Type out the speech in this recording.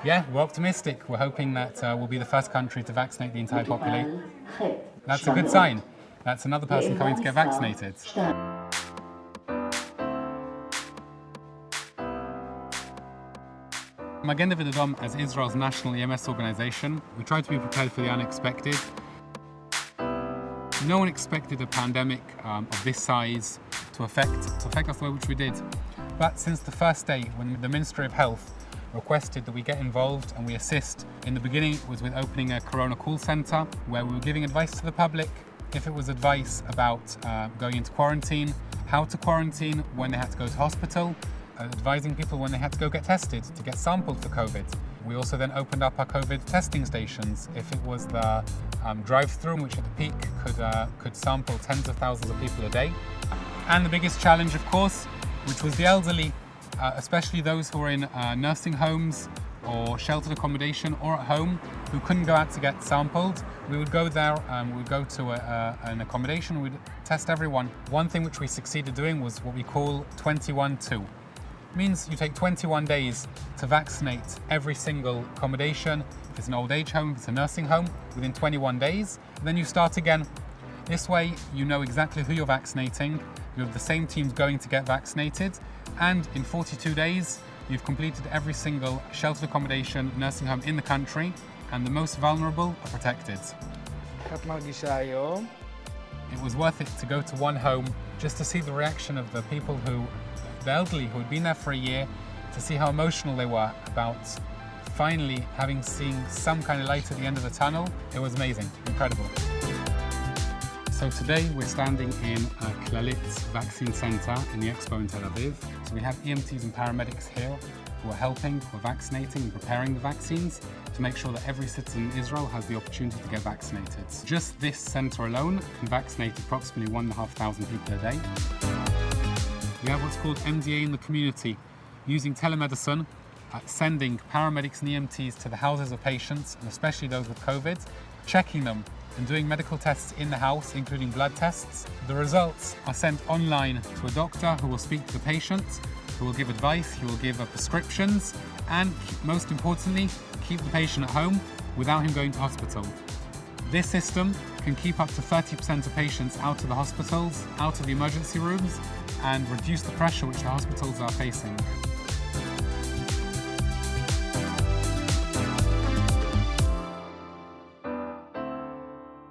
Yeah, we're optimistic. We're hoping that we'll be the first country to vaccinate the entire population. That's a good sign. That's another person coming to get vaccinated. Magen David Adom, as Israel's national EMS organization, we try to be prepared for the unexpected. No one expected a pandemic of this size to affect us the way which we did. But since the first day when the Ministry of Health requested that we get involved and we assist, in the beginning it was with opening a Corona call centre where we were giving advice to the public. If it was advice about going into quarantine, how to quarantine, when they had to go to hospital, advising people when they had to go get tested to get sampled for COVID. We also then opened up our COVID testing stations. If it was the drive-through, which at the peak could sample tens of thousands of people a day. And the biggest challenge, of course, which was the elderly, especially those who were in nursing homes or sheltered accommodation or at home who couldn't go out to get sampled. We would go there, we would go to an accommodation, we'd test everyone. One thing which we succeeded doing was what we call 21-2. It means you take 21 days to vaccinate every single accommodation. If it's an old age home, if it's a nursing home, within 21 days, and then you start again. This way, you know exactly who you're vaccinating. You have the same teams going to get vaccinated, and in 42 days, you've completed every single sheltered accommodation, nursing home in the country, and the most vulnerable are protected. It was worth it to go to one home just to see the reaction of the people the elderly who had been there for a year, to see how emotional they were about finally having seen some kind of light at the end of the tunnel. It was amazing, incredible. So today we're standing in a Klalit vaccine center in the Expo in Tel Aviv. So we have EMTs and paramedics here who are helping, who are vaccinating and preparing the vaccines to make sure that every citizen in Israel has the opportunity to get vaccinated. Just this center alone can vaccinate approximately 1,500 people a day. We have what's called MDA in the community, using telemedicine, sending paramedics and EMTs to the houses of patients, and especially those with COVID, checking them and doing medical tests in the house, including blood tests. The results are sent online to a doctor who will speak to the patient, who will give advice, he will give prescriptions, and most importantly, keep the patient at home without him going to hospital. This system can keep up to 30% of patients out of the hospitals, out of the emergency rooms, and reduce the pressure which the hospitals are facing.